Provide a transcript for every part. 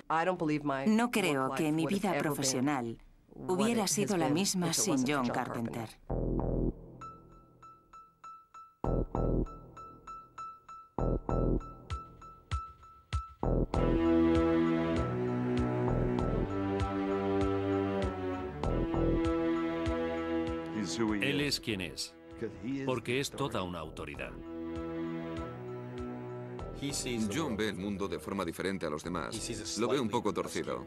No creo que mi vida profesional hubiera sido la misma sin John Carpenter. Él es quien es, porque es toda una autoridad. John ve el mundo de forma diferente a los demás. Lo ve un poco torcido.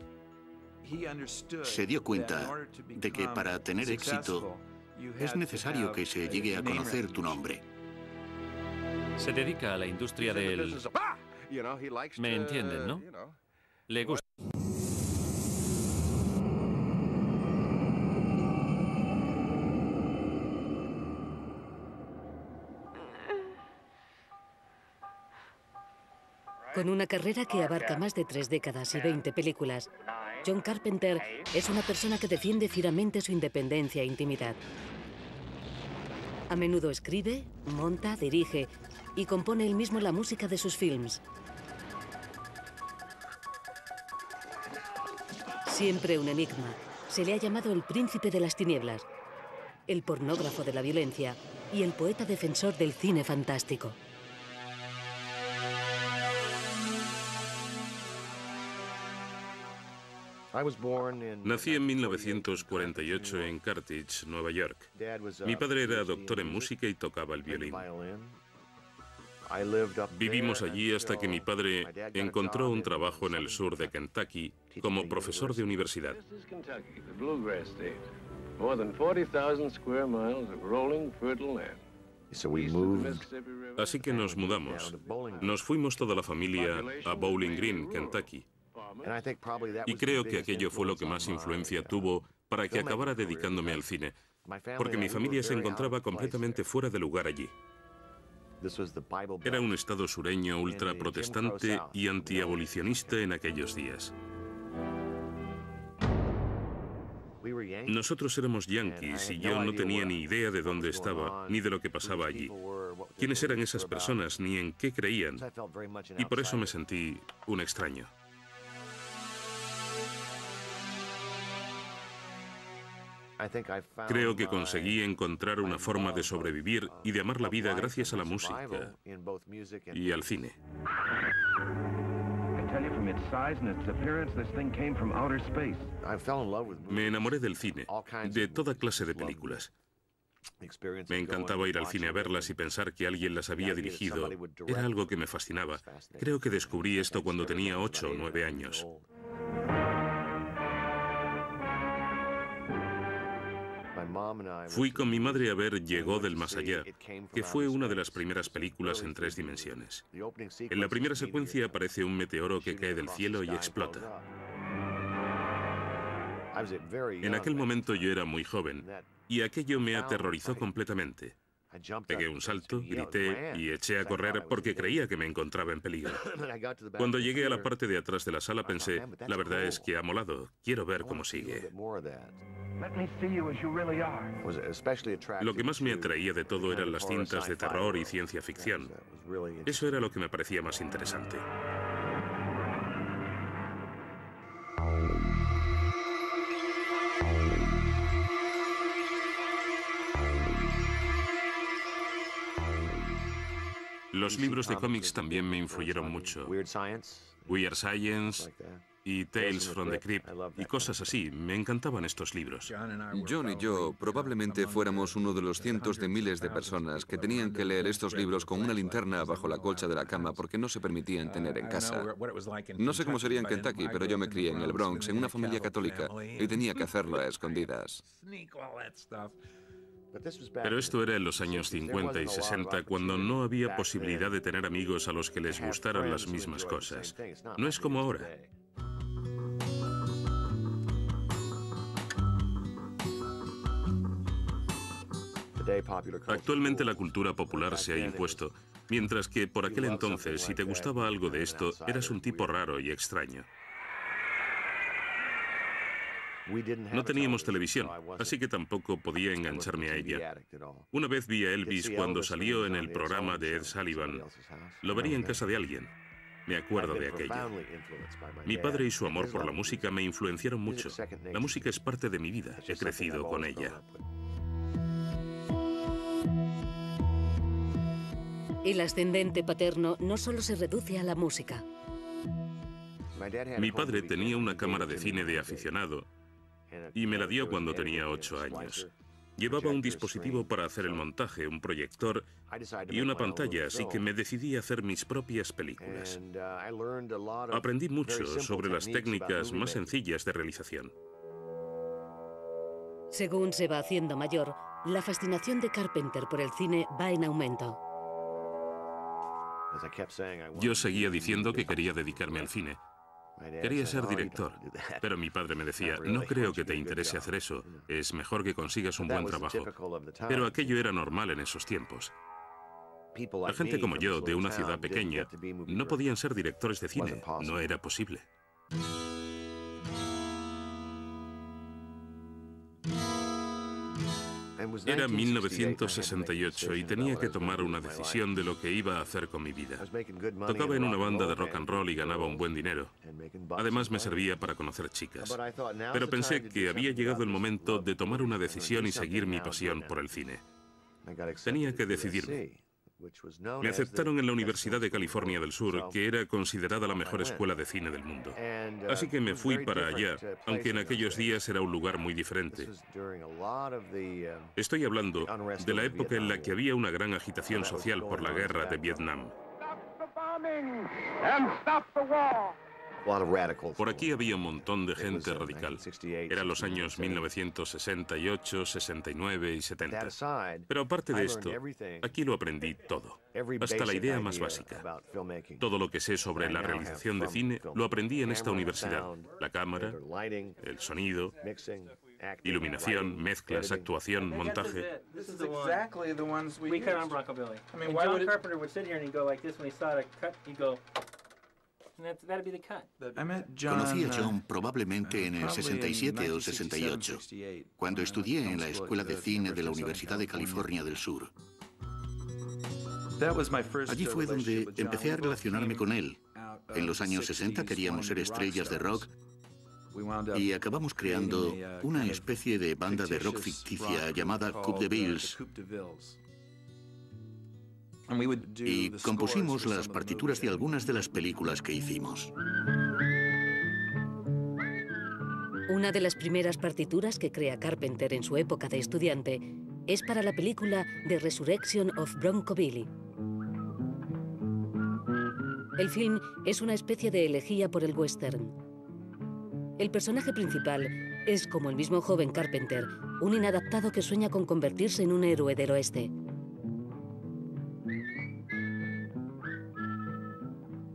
Se dio cuenta de que para tener éxito es necesario que se llegue a conocer tu nombre. Se dedica a la industria del... ¿Me entienden, no? Le gusta. Con una carrera que abarca más de 3 décadas y 20 películas, John Carpenter es una persona que defiende fieramente su independencia e intimidad. A menudo escribe, monta, dirige y compone él mismo la música de sus films. Siempre un enigma, se le ha llamado el príncipe de las tinieblas, el pornógrafo de la violencia y el poeta defensor del cine fantástico. Nací en 1948 en Carthage, Nueva York. Mi padre era doctor en música y tocaba el violín. Vivimos allí hasta que mi padre encontró un trabajo en el sur de Kentucky como profesor de universidad. Así que nos mudamos. Nos fuimos toda la familia a Bowling Green, Kentucky. Y creo que aquello fue lo que más influencia tuvo para que acabara dedicándome al cine, porque mi familia se encontraba completamente fuera de lugar allí. Era un estado sureño ultraprotestante y antiabolicionista en aquellos días. Nosotros éramos yanquis y yo no tenía ni idea de dónde estaba, ni de lo que pasaba allí. ¿Quiénes eran esas personas, ni en qué creían? Y por eso me sentí un extraño. Creo que conseguí encontrar una forma de sobrevivir y de amar la vida gracias a la música y al cine. Me enamoré del cine, de toda clase de películas. Me encantaba ir al cine a verlas y pensar que alguien las había dirigido. Era algo que me fascinaba. Creo que descubrí esto cuando tenía 8 o 9 años. Fui con mi madre a ver Llegó del más allá, que fue una de las primeras películas en 3 dimensiones. En la primera secuencia aparece un meteoro que cae del cielo y explota. En aquel momento yo era muy joven y aquello me aterrorizó completamente. Pegué un salto, grité y eché a correr porque creía que me encontraba en peligro. Cuando llegué a la parte de atrás de la sala pensé, la verdad es que ha molado, quiero ver cómo sigue. Lo que más me atraía de todo eran las cintas de terror y ciencia ficción. Eso era lo que me parecía más interesante. Los libros de cómics también me influyeron mucho. Weird Science y Tales from the Crypt y cosas así. Me encantaban estos libros. John y yo probablemente fuéramos uno de los cientos de miles de personas que tenían que leer estos libros con una linterna bajo la colcha de la cama porque no se permitían tener en casa. No sé cómo sería en Kentucky, pero yo me crié en el Bronx, en una familia católica, y tenía que hacerlo a escondidas. Pero esto era en los años 50 y 60, cuando no había posibilidad de tener amigos a los que les gustaran las mismas cosas. No es como ahora. Actualmente la cultura popular se ha impuesto, mientras que por aquel entonces, si te gustaba algo de esto, eras un tipo raro y extraño. No teníamos televisión, así que tampoco podía engancharme a ella. Una vez vi a Elvis cuando salió en el programa de Ed Sullivan. Lo vería en casa de alguien. Me acuerdo de aquello. Mi padre y su amor por la música me influenciaron mucho. La música es parte de mi vida. He crecido con ella. El ascendente paterno no solo se reduce a la música. Mi padre tenía una cámara de cine de aficionado y me la dio cuando tenía 8 años. Llevaba un dispositivo para hacer el montaje, un proyector y una pantalla, así que me decidí a hacer mis propias películas. Aprendí mucho sobre las técnicas más sencillas de realización. Según se va haciendo mayor, la fascinación de Carpenter por el cine va en aumento. Yo seguía diciendo que quería dedicarme al cine. Quería ser director, pero mi padre me decía, no creo que te interese hacer eso, es mejor que consigas un buen trabajo. Pero aquello era normal en esos tiempos. La gente como yo, de una ciudad pequeña, no podían ser directores de cine, no era posible. Era 1968 y tenía que tomar una decisión de lo que iba a hacer con mi vida. Tocaba en una banda de rock and roll y ganaba un buen dinero. Además me servía para conocer chicas. Pero pensé que había llegado el momento de tomar una decisión y seguir mi pasión por el cine. Tenía que decidirme. Me aceptaron en la Universidad de California del Sur, que era considerada la mejor escuela de cine del mundo. Así que me fui para allá, aunque en aquellos días era un lugar muy diferente. Estoy hablando de la época en la que había una gran agitación social por la guerra de Vietnam. Por aquí había un montón de gente radical. Eran los años 1968, 69 y 70. Pero aparte de esto, aquí lo aprendí todo, hasta la idea más básica. Todo lo que sé sobre la realización de cine lo aprendí en esta universidad. La cámara, el sonido, iluminación, mezclas, actuación, montaje. Conocí a John probablemente en el 67 o 68, cuando estudié en la Escuela de Cine de la Universidad de California del Sur. Allí fue donde empecé a relacionarme con él. En los años 60 queríamos ser estrellas de rock y acabamos creando una especie de banda de rock ficticia llamada Coupe de Bills. Y compusimos las partituras de algunas de las películas que hicimos. Una de las primeras partituras que crea Carpenter en su época de estudiante es para la película The Resurrection of Bronco Billy. El film es una especie de elegía por el western. El personaje principal es, como el mismo joven Carpenter, un inadaptado que sueña con convertirse en un héroe del oeste.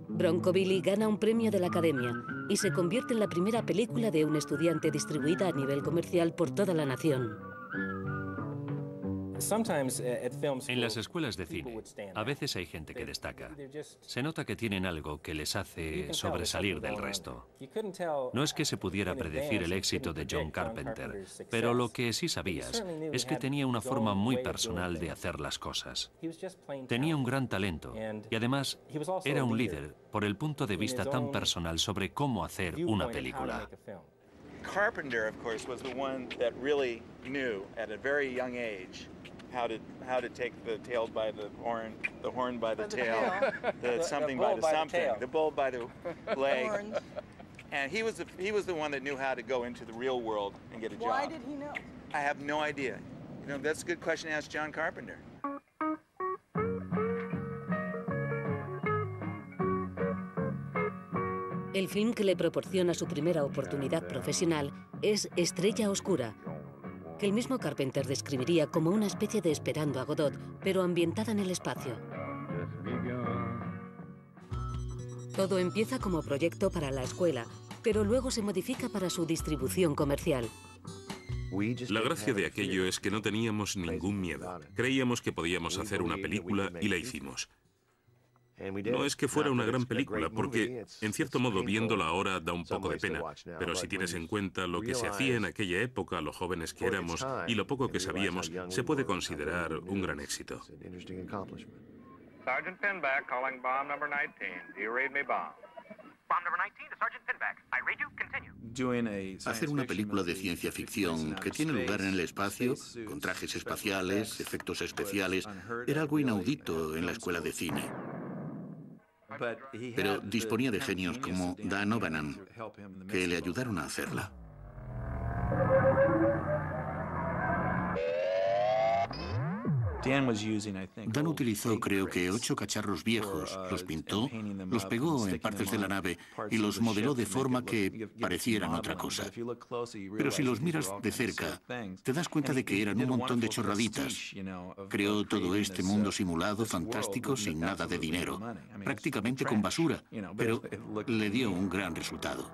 Bronco Billy gana un premio de la Academia y se convierte en la primera película de un estudiante distribuida a nivel comercial por toda la nación. En las escuelas de cine, a veces hay gente que destaca. Se nota que tienen algo que les hace sobresalir del resto. No es que se pudiera predecir el éxito de John Carpenter, pero lo que sí sabías es que tenía una forma muy personal de hacer las cosas. Tenía un gran talento y además era un líder por el punto de vista tan personal sobre cómo hacer una película. Carpenter, of course, was the one that really knew at a very young age how to take the tail by the horn by the tail, the something by the something, the bull by the leg. And he was the one that knew how to go into the real world and get a job. Why did he know? I have no idea. You know, that's a good question to ask John Carpenter. El film que le proporciona su primera oportunidad profesional es Estrella Oscura, que el mismo Carpenter describiría como una especie de Esperando a Godot, pero ambientada en el espacio. Todo empieza como proyecto para la escuela, pero luego se modifica para su distribución comercial. La gracia de aquello es que no teníamos ningún miedo. Creíamos que podíamos hacer una película y la hicimos. No es que fuera una gran película, porque, en cierto modo, viéndola ahora da un poco de pena, pero si tienes en cuenta lo que se hacía en aquella época, lo jóvenes que éramos y lo poco que sabíamos, se puede considerar un gran éxito. Sergeant Pinback calling bomb number 19. Do you read me, bomb? Bomb number 19 to Sergeant Pinback. I read you. Continue. Hacer una película de ciencia ficción que tiene lugar en el espacio, con trajes espaciales, efectos especiales, era algo inaudito en la escuela de cine. Pero disponía de genios como Dan O'Bannon, que le ayudaron a hacerla. Dan utilizó, creo que, 8 cacharros viejos, los pintó, los pegó en partes de la nave y los modeló de forma que parecieran otra cosa. Pero si los miras de cerca, te das cuenta de que eran un montón de chorraditas. Creó todo este mundo simulado, fantástico, sin nada de dinero, prácticamente con basura, pero le dio un gran resultado.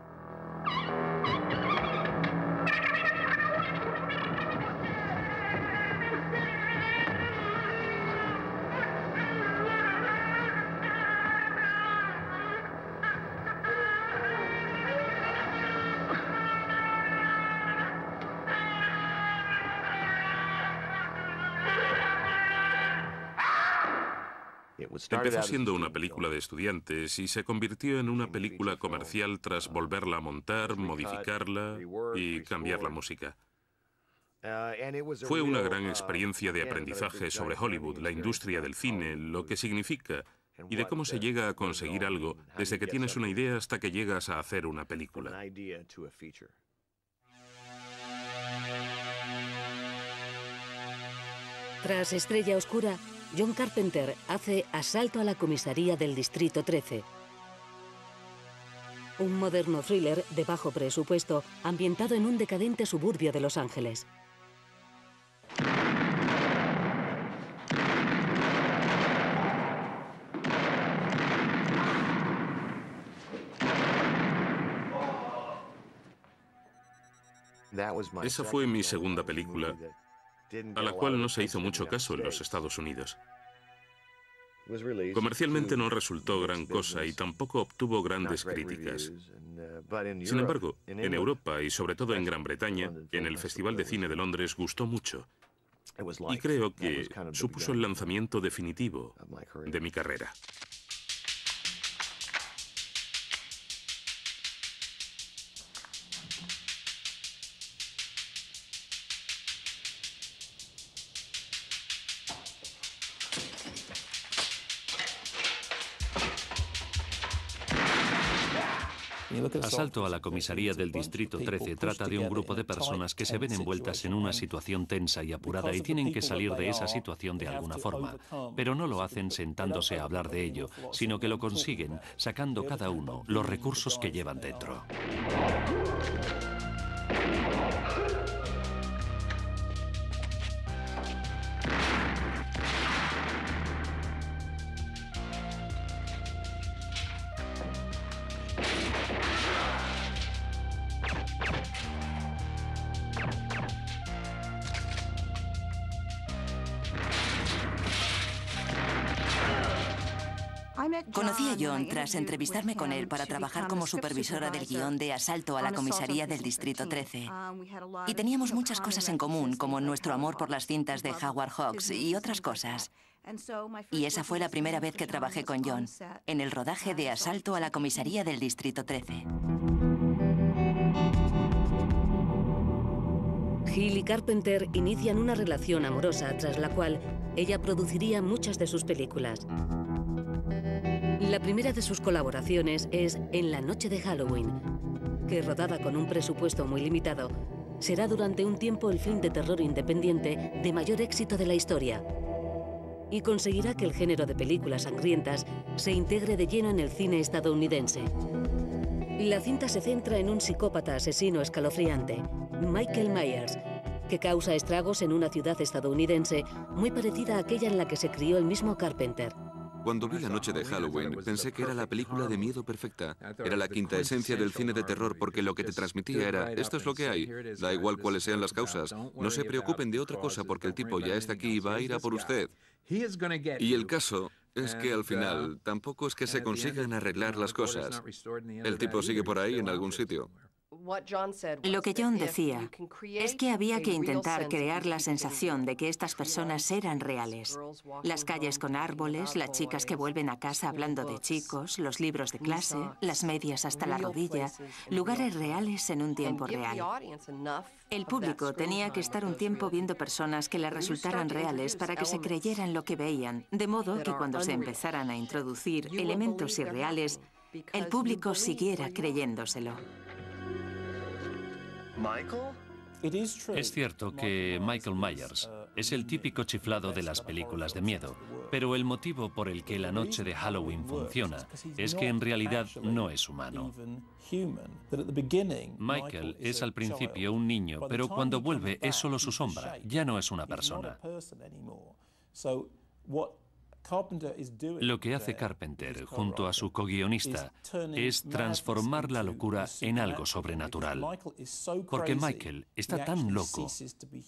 Empezó siendo una película de estudiantes y se convirtió en una película comercial tras volverla a montar, modificarla y cambiar la música. Fue una gran experiencia de aprendizaje sobre Hollywood, la industria del cine, lo que significa y de cómo se llega a conseguir algo desde que tienes una idea hasta que llegas a hacer una película. Tras Estrella Oscura, John Carpenter hace Asalto a la comisaría del Distrito 13. Un moderno thriller de bajo presupuesto ambientado en un decadente suburbio de Los Ángeles. Esa fue mi segunda película, a la cual no se hizo mucho caso en los Estados Unidos. Comercialmente no resultó gran cosa y tampoco obtuvo grandes críticas. Sin embargo, en Europa y sobre todo en Gran Bretaña, en el Festival de Cine de Londres gustó mucho. Y creo que supuso el lanzamiento definitivo de mi carrera. Asalto a la comisaría del Distrito 13 trata de un grupo de personas que se ven envueltas en una situación tensa y apurada y tienen que salir de esa situación de alguna forma, pero no lo hacen sentándose a hablar de ello, sino que lo consiguen sacando cada uno los recursos que llevan dentro. Conocí a John tras entrevistarme con él para trabajar como supervisora del guión de Asalto a la comisaría del Distrito 13. Y teníamos muchas cosas en común, como nuestro amor por las cintas de Howard Hawks y otras cosas. Y esa fue la primera vez que trabajé con John, en el rodaje de Asalto a la comisaría del Distrito 13. Hill y Carpenter inician una relación amorosa tras la cual ella produciría muchas de sus películas. La primera de sus colaboraciones es En la noche de Halloween, que, rodada con un presupuesto muy limitado, será durante un tiempo el film de terror independiente de mayor éxito de la historia y conseguirá que el género de películas sangrientas se integre de lleno en el cine estadounidense. La cinta se centra en un psicópata asesino escalofriante, Michael Myers, que causa estragos en una ciudad estadounidense muy parecida a aquella en la que se crió el mismo Carpenter. Cuando vi La noche de Halloween, pensé que era la película de miedo perfecta. Era la quinta esencia del cine de terror porque lo que te transmitía era, esto es lo que hay, da igual cuáles sean las causas, no se preocupen de otra cosa porque el tipo ya está aquí y va a ir a por usted. Y el caso es que al final tampoco es que se consigan arreglar las cosas. El tipo sigue por ahí en algún sitio. Lo que John decía es que había que intentar crear la sensación de que estas personas eran reales. Las calles con árboles, las chicas que vuelven a casa hablando de chicos, los libros de clase, las medias hasta la rodilla, lugares reales en un tiempo real. El público tenía que estar un tiempo viendo personas que les resultaran reales para que se creyeran lo que veían, de modo que cuando se empezaran a introducir elementos irreales, el público siguiera creyéndoselo. Es cierto que Michael Myers es el típico chiflado de las películas de miedo, pero el motivo por el que la noche de Halloween funciona es que en realidad no es humano. Michael es al principio un niño, pero cuando vuelve es solo su sombra, ya no es una persona. Lo que hace Carpenter, junto a su co-guionista, es transformar la locura en algo sobrenatural. Porque Michael está tan loco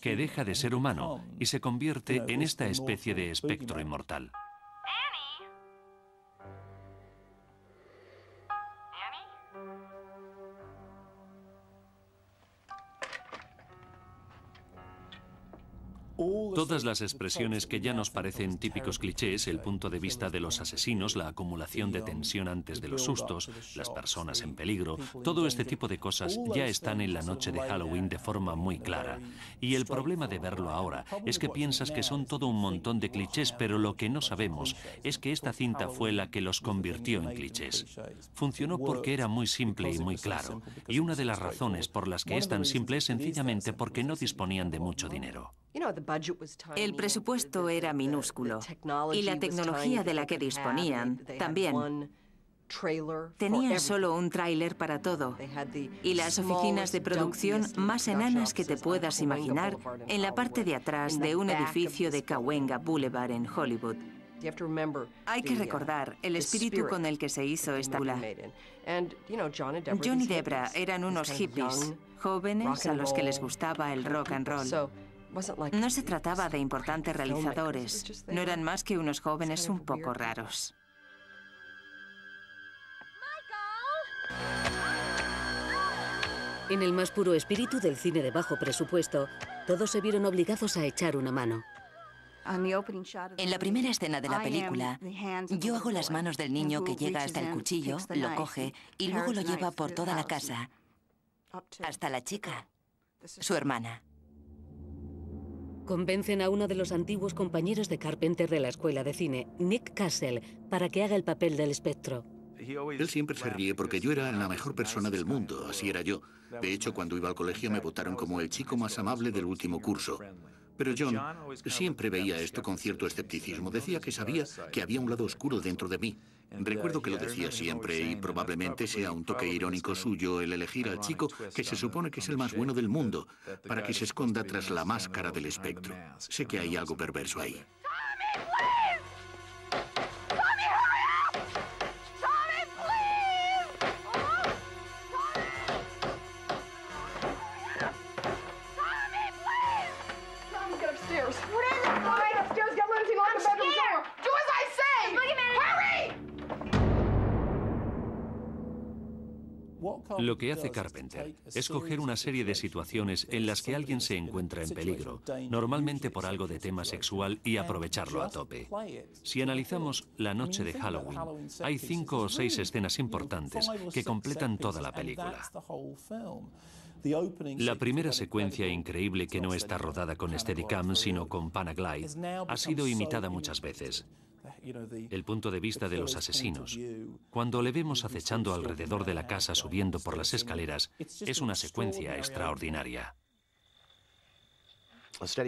que deja de ser humano y se convierte en esta especie de espectro inmortal. Todas las expresiones que ya nos parecen típicos clichés, el punto de vista de los asesinos, la acumulación de tensión antes de los sustos, las personas en peligro, todo este tipo de cosas ya están en la noche de Halloween de forma muy clara. Y el problema de verlo ahora es que piensas que son todo un montón de clichés, pero lo que no sabemos es que esta cinta fue la que los convirtió en clichés. Funcionó porque era muy simple y muy claro. Y una de las razones por las que es tan simple es sencillamente porque no disponían de mucho dinero. El presupuesto era minúsculo y la tecnología de la que disponían también. Tenían solo un tráiler para todo y las oficinas de producción más enanas que te puedas imaginar en la parte de atrás de un edificio de Cahuenga Boulevard en Hollywood. Hay que recordar el espíritu con el que se hizo esta película. John y Debra eran unos hippies, jóvenes a los que les gustaba el rock and roll. No se trataba de importantes realizadores, no eran más que unos jóvenes un poco raros. En el más puro espíritu del cine de bajo presupuesto, todos se vieron obligados a echar una mano. En la primera escena de la película, yo hago las manos del niño que llega hasta el cuchillo, lo coge y luego lo lleva por toda la casa, hasta la chica, su hermana. Convencen a uno de los antiguos compañeros de Carpenter de la escuela de cine, Nick Castle, para que haga el papel del espectro. Él siempre se ríe porque yo era la mejor persona del mundo, así era yo. De hecho, cuando iba al colegio me votaron como el chico más amable del último curso. Pero John siempre veía esto con cierto escepticismo. Decía que sabía que había un lado oscuro dentro de mí. Recuerdo que lo decía siempre y probablemente sea un toque irónico suyo el elegir al chico que se supone que es el más bueno del mundo para que se esconda tras la máscara del espectro. Sé que hay algo perverso ahí. Lo que hace Carpenter es coger una serie de situaciones en las que alguien se encuentra en peligro, normalmente por algo de tema sexual, y aprovecharlo a tope. Si analizamos la noche de Halloween, hay 5 o 6 escenas importantes que completan toda la película. La primera secuencia increíble que no está rodada con Steadicam, sino con Panaglide, ha sido imitada muchas veces. El punto de vista de los asesinos, cuando le vemos acechando alrededor de la casa subiendo por las escaleras, es una secuencia extraordinaria.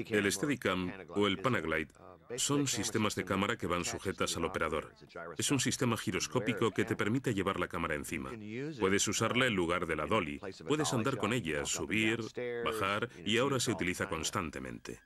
El Steadicam o el Panaglide son sistemas de cámara que van sujetas al operador. Es un sistema giroscópico que te permite llevar la cámara encima. Puedes usarla en lugar de la dolly. Puedes andar con ella, subir, bajar, y ahora se utiliza constantemente.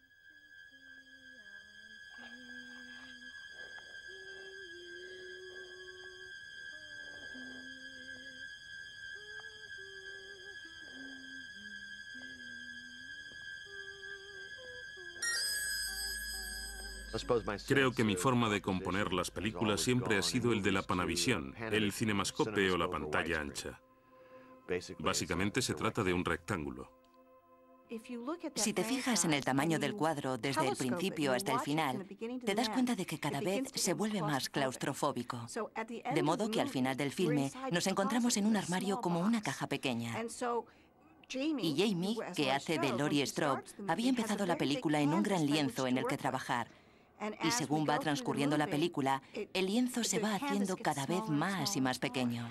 Creo que mi forma de componer las películas siempre ha sido el de la Panavision, el cinemascope o la pantalla ancha. Básicamente se trata de un rectángulo. Si te fijas en el tamaño del cuadro desde el principio hasta el final, te das cuenta de que cada vez se vuelve más claustrofóbico. De modo que al final del filme nos encontramos en un armario como una caja pequeña. Y Jamie, que hace de Laurie Strode, había empezado la película en un gran lienzo en el que trabajar. Y según va transcurriendo la película, el lienzo se va haciendo cada vez más y más pequeño.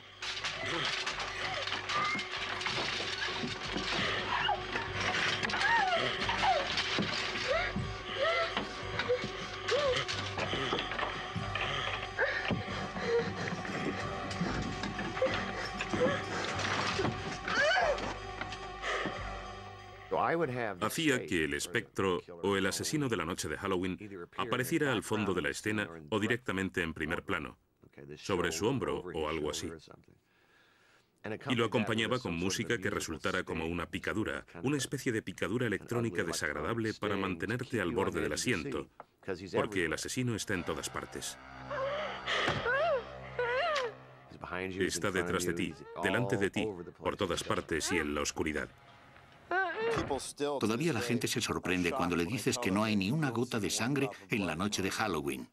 Hacía que el espectro o el asesino de la noche de Halloween apareciera al fondo de la escena o directamente en primer plano, sobre su hombro o algo así. Y lo acompañaba con música que resultara como una picadura, una especie de picadura electrónica desagradable para mantenerte al borde del asiento, porque el asesino está en todas partes. Está detrás de ti, delante de ti, por todas partes y en la oscuridad. Todavía la gente se sorprende cuando le dices que no hay ni una gota de sangre en la noche de Halloween.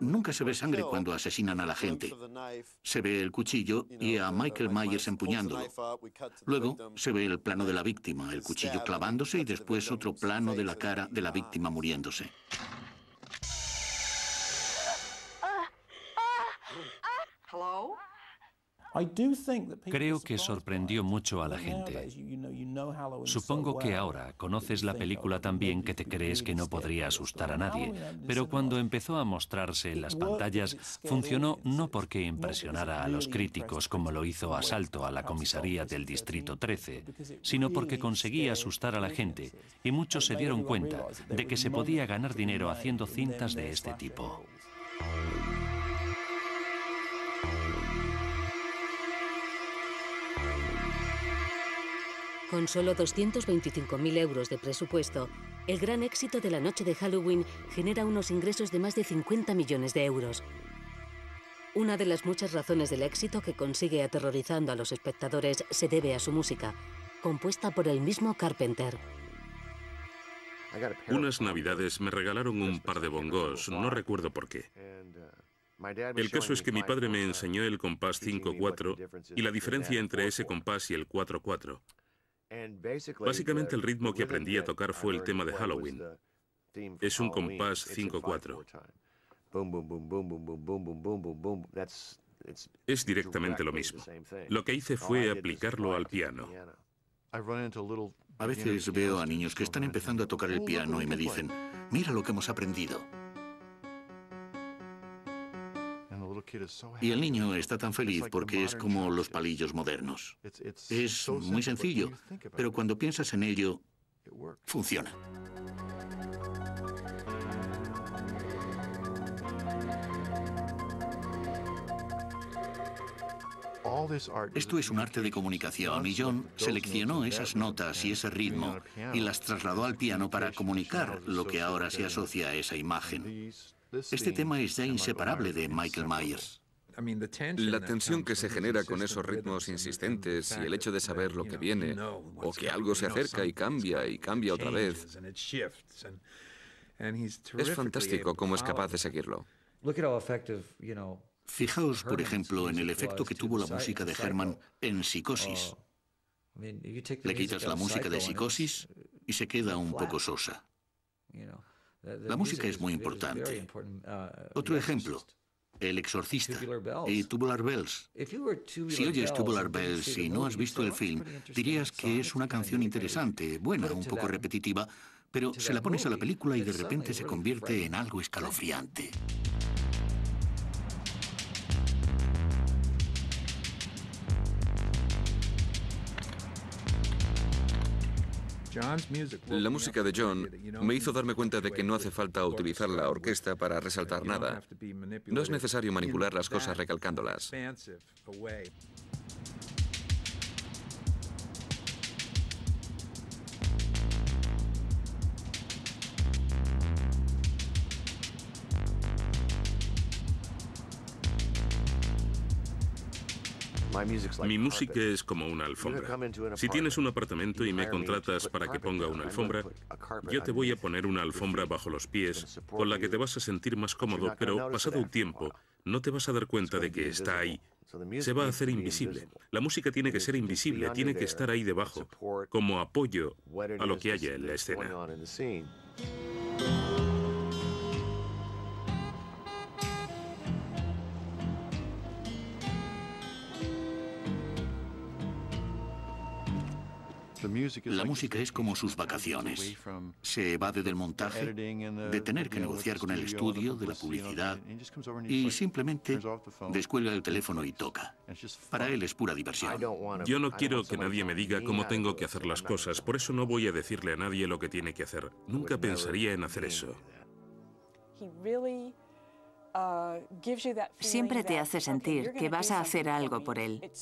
Nunca se ve sangre cuando asesinan a la gente. Se ve el cuchillo y a Michael Myers empuñándolo. Luego se ve el plano de la víctima, el cuchillo clavándose y después otro plano de la cara de la víctima muriéndose. Creo que sorprendió mucho a la gente. Supongo que ahora conoces la película tan bien que te crees que no podría asustar a nadie, pero cuando empezó a mostrarse en las pantallas, funcionó no porque impresionara a los críticos como lo hizo Asalto a la comisaría del Distrito 13, sino porque conseguía asustar a la gente, y muchos se dieron cuenta de que se podía ganar dinero haciendo cintas de este tipo. Con solo 225.000 euros de presupuesto, el gran éxito de la noche de Halloween genera unos ingresos de más de 50 millones de euros. Una de las muchas razones del éxito que consigue aterrorizando a los espectadores se debe a su música, compuesta por el mismo Carpenter. Unas navidades me regalaron un par de bongos, no recuerdo por qué. El caso es que mi padre me enseñó el compás 5/4 y la diferencia entre ese compás y el 4/4. Básicamente el ritmo que aprendí a tocar fue el tema de Halloween. Es un compás 5/4. Es directamente lo mismo. Lo que hice fue aplicarlo al piano. A veces veo a niños que están empezando a tocar el piano y me dicen, mira lo que hemos aprendido. Y el niño está tan feliz porque es como los palillos modernos. Es muy sencillo, pero cuando piensas en ello, funciona. Esto es un arte de comunicación y John seleccionó esas notas y ese ritmo y las trasladó al piano para comunicar lo que ahora se asocia a esa imagen. Este tema es ya inseparable de Michael Myers. La tensión que se genera con esos ritmos insistentes y el hecho de saber lo que viene, o que algo se acerca y cambia otra vez. Es fantástico cómo es capaz de seguirlo. Fijaos, por ejemplo, en el efecto que tuvo la música de Herman en Psicosis. Le quitas la música de Psicosis y se queda un poco sosa. La música es muy importante. Otro ejemplo, El Exorcista y Tubular Bells. Si oyes Tubular Bells y no has visto el film, dirías que es una canción interesante, buena, un poco repetitiva, pero se la pones a la película y de repente se convierte en algo escalofriante. La música de John me hizo darme cuenta de que no hace falta utilizar la orquesta para resaltar nada. No es necesario manipular las cosas recalcándolas. Mi música es como una alfombra. Si tienes un apartamento y me contratas para que ponga una alfombra, yo te voy a poner una alfombra bajo los pies con la que te vas a sentir más cómodo, pero pasado un tiempo no te vas a dar cuenta de que está ahí. Se va a hacer invisible. La música tiene que ser invisible, tiene que estar ahí debajo, como apoyo a lo que haya en la escena. La música es como sus vacaciones. Se evade del montaje, de tener que negociar con el estudio, de la publicidad, y simplemente descuelga el teléfono y toca. Para él es pura diversión. Yo no quiero que nadie me diga cómo tengo que hacer las cosas, por eso no voy a decirle a nadie lo que tiene que hacer. Nunca pensaría en hacer eso. Siempre te hace sentir que vas a hacer algo por él.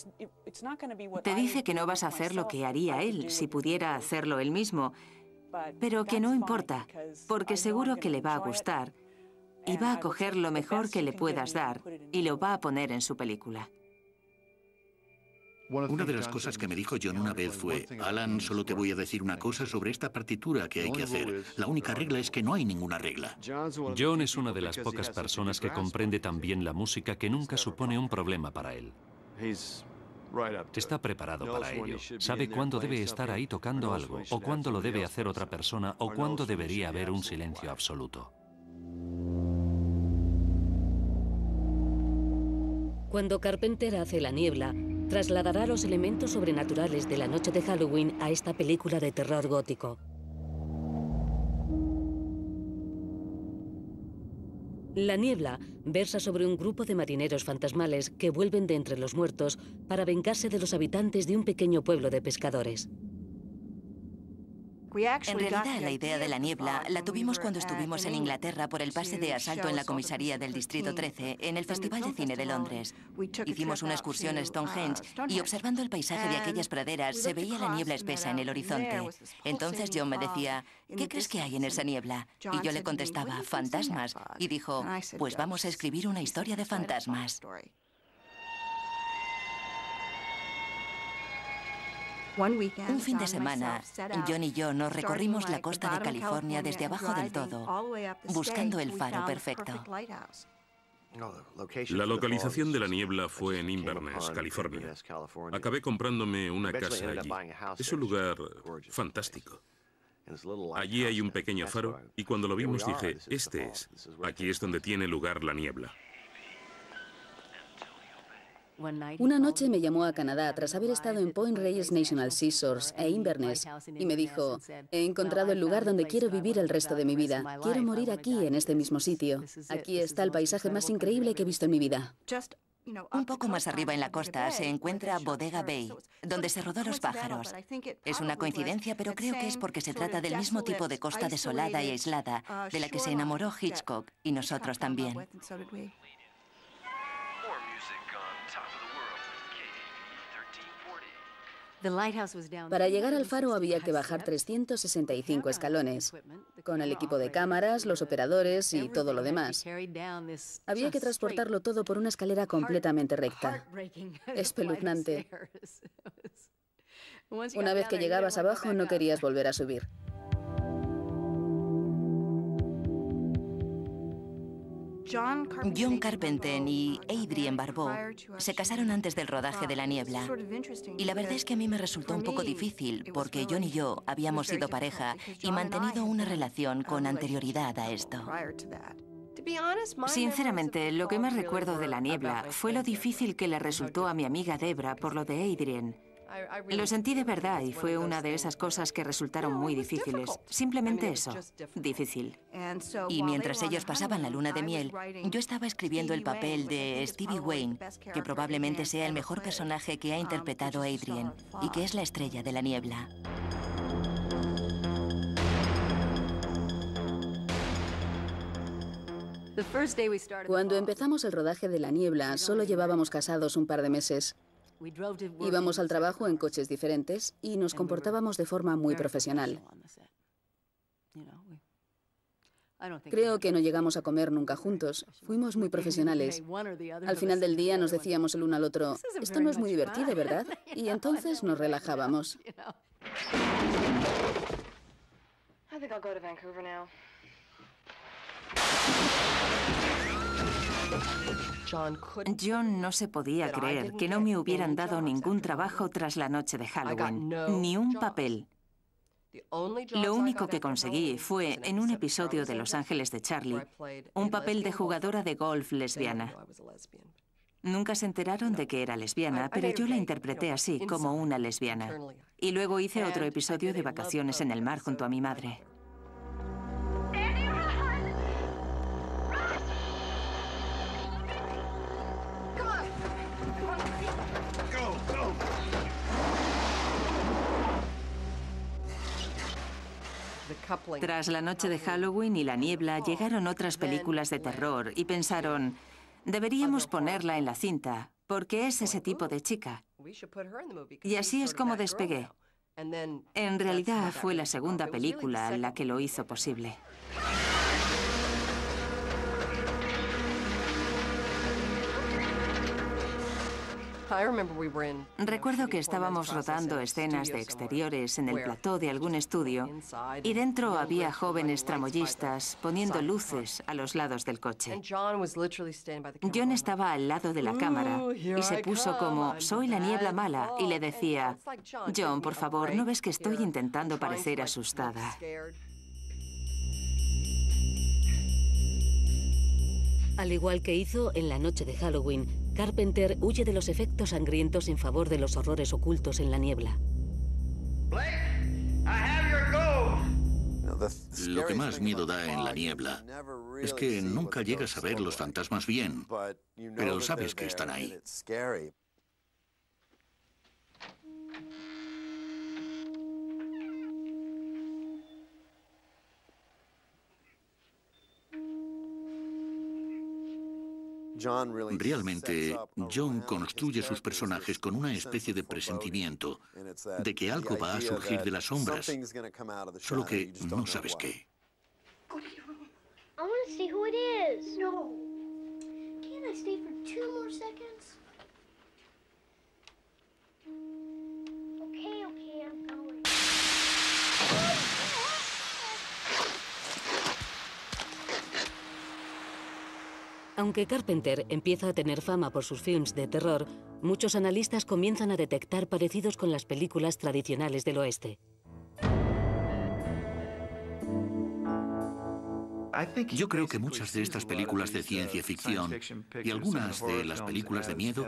Te dice que no vas a hacer lo que haría él si pudiera hacerlo él mismo, pero que no importa, porque seguro que le va a gustar y va a coger lo mejor que le puedas dar y lo va a poner en su película. Una de las cosas que me dijo John una vez fue: Alan, solo te voy a decir una cosa sobre esta partitura que hay que hacer. La única regla es que no hay ninguna regla. John es una de las pocas personas que comprende tan bien la música que nunca supone un problema para él. Está preparado para ello. Sabe cuándo debe estar ahí tocando algo, o cuándo lo debe hacer otra persona, o cuándo debería haber un silencio absoluto. Cuando Carpenter hace La niebla, trasladará los elementos sobrenaturales de la noche de Halloween a esta película de terror gótico. La niebla versa sobre un grupo de marineros fantasmales que vuelven de entre los muertos para vengarse de los habitantes de un pequeño pueblo de pescadores. En realidad, la idea de La niebla la tuvimos cuando estuvimos en Inglaterra por el pase de asalto en la comisaría del Distrito 13 en el Festival de Cine de Londres. Hicimos una excursión a Stonehenge y observando el paisaje de aquellas praderas se veía la niebla espesa en el horizonte. Entonces John me decía: ¿qué crees que hay en esa niebla? Y yo le contestaba: fantasmas. Y dijo: pues vamos a escribir una historia de fantasmas. Un fin de semana, John y yo nos recorrimos la costa de California desde abajo del todo, buscando el faro perfecto. La localización de La niebla fue en Inverness, California. Acabé comprándome una casa allí. Es un lugar fantástico. Allí hay un pequeño faro y cuando lo vimos dije: este es. Aquí es donde tiene lugar La niebla. Una noche me llamó a Canadá tras haber estado en Point Reyes National Seashores e Inverness y me dijo: he encontrado el lugar donde quiero vivir el resto de mi vida. Quiero morir aquí, en este mismo sitio. Aquí está el paisaje más increíble que he visto en mi vida. Un poco más arriba en la costa se encuentra Bodega Bay, donde se rodó Los pájaros. Es una coincidencia, pero creo que es porque se trata del mismo tipo de costa desolada y aislada de la que se enamoró Hitchcock, y nosotros también. Para llegar al faro había que bajar 365 escalones, con el equipo de cámaras, los operadores y todo lo demás. Había que transportarlo todo por una escalera completamente recta. Espeluznante. Una vez que llegabas abajo no querías volver a subir. John Carpenter y Adrienne Barbeau se casaron antes del rodaje de La niebla. Y la verdad es que a mí me resultó un poco difícil, porque John y yo habíamos sido pareja y mantenido una relación con anterioridad a esto. Sinceramente, lo que más recuerdo de La niebla fue lo difícil que le resultó a mi amiga Debra por lo de Adrienne. Lo sentí de verdad y fue una de esas cosas que resultaron muy difíciles. Simplemente eso, difícil. Y mientras ellos pasaban la luna de miel, yo estaba escribiendo el papel de Stevie Wayne, que probablemente sea el mejor personaje que ha interpretado Adrienne y que es la estrella de La niebla. Cuando empezamos el rodaje de La niebla, solo llevábamos casados un par de meses. Íbamos al trabajo en coches diferentes y nos comportábamos de forma muy profesional. Creo que no llegamos a comer nunca juntos. Fuimos muy profesionales. Al final del día nos decíamos el uno al otro, esto no es muy divertido, ¿verdad? Y entonces nos relajábamos. John no se podía creer que no me hubieran dado ningún trabajo tras la noche de Halloween, ni un papel. Lo único que conseguí fue, en un episodio de Los Ángeles de Charlie, un papel de jugadora de golf lesbiana. Nunca se enteraron de que era lesbiana, pero yo la interpreté así, como una lesbiana. Y luego hice otro episodio de Vacaciones en el mar junto a mi madre. Tras la noche de Halloween y La niebla, llegaron otras películas de terror y pensaron, deberíamos ponerla en la cinta, porque es ese tipo de chica. Y así es como despegué. En realidad fue la segunda película la que lo hizo posible. Recuerdo que estábamos rodando escenas de exteriores en el plató de algún estudio y dentro había jóvenes tramoyistas poniendo luces a los lados del coche. John estaba al lado de la cámara y se puso como, soy la niebla mala, y le decía, John, por favor, ¿no ves que estoy intentando parecer asustada? Al igual que hizo en La noche de Halloween, Carpenter huye de los efectos sangrientos en favor de los horrores ocultos en la niebla. Lo que más miedo da en La niebla es que nunca llegas a ver los fantasmas bien, pero sabes que están ahí. Realmente, John construye sus personajes con una especie de presentimiento de que algo va a surgir de las sombras, solo que no sabes qué. Aunque Carpenter empieza a tener fama por sus films de terror, muchos analistas comienzan a detectar parecidos con las películas tradicionales del oeste. Yo creo que muchas de estas películas de ciencia ficción y algunas de las películas de miedo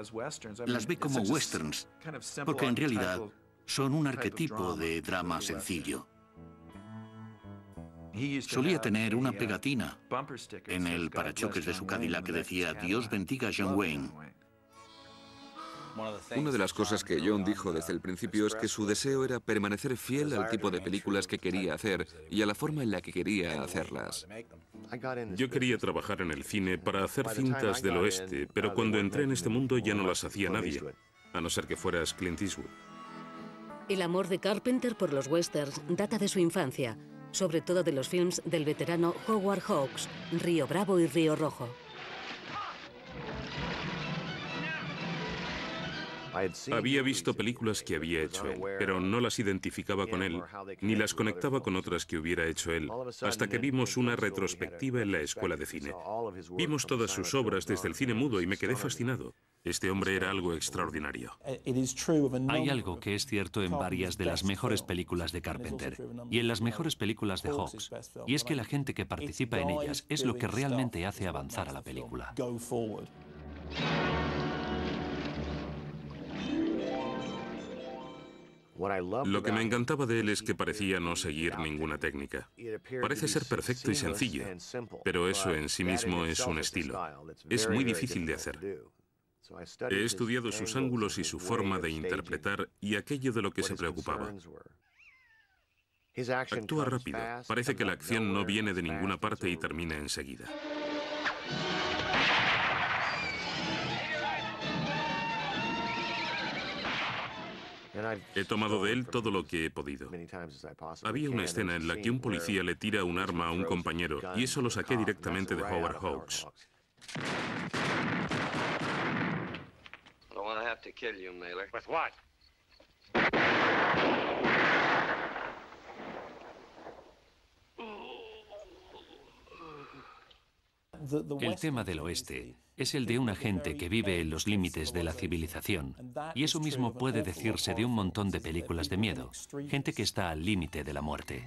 las ve como westerns, porque en realidad son un arquetipo de drama sencillo. Solía tener una pegatina en el parachoques de su Cadillac que decía Dios bendiga a John Wayne. Una de las cosas que John dijo desde el principio es que su deseo era permanecer fiel al tipo de películas que quería hacer y a la forma en la que quería hacerlas. Yo quería trabajar en el cine para hacer cintas del oeste, pero cuando entré en este mundo ya no las hacía nadie, a no ser que fueras Clint Eastwood. El amor de Carpenter por los westerns data de su infancia, sobre todo de los films del veterano Howard Hawks, Río Bravo y Río Rojo. Había visto películas que había hecho él, pero no las identificaba con él, ni las conectaba con otras que hubiera hecho él, hasta que vimos una retrospectiva en la escuela de cine. Vimos todas sus obras desde el cine mudo y me quedé fascinado. Este hombre era algo extraordinario. Hay algo que es cierto en varias de las mejores películas de Carpenter y en las mejores películas de Hawks, y es que la gente que participa en ellas es lo que realmente hace avanzar a la película. Lo que me encantaba de él es que parecía no seguir ninguna técnica. Parece ser perfecto y sencillo, pero eso en sí mismo es un estilo. Es muy difícil de hacer. He estudiado sus ángulos y su forma de interpretar y aquello de lo que se preocupaba. Actúa rápido. Parece que la acción no viene de ninguna parte y termina enseguida. He tomado de él todo lo que he podido. Había una escena en la que un policía le tira un arma a un compañero y eso lo saqué directamente de Howard Hawks. El tema del oeste es el de una gente que vive en los límites de la civilización, y eso mismo puede decirse de un montón de películas de miedo, gente que está al límite de la muerte.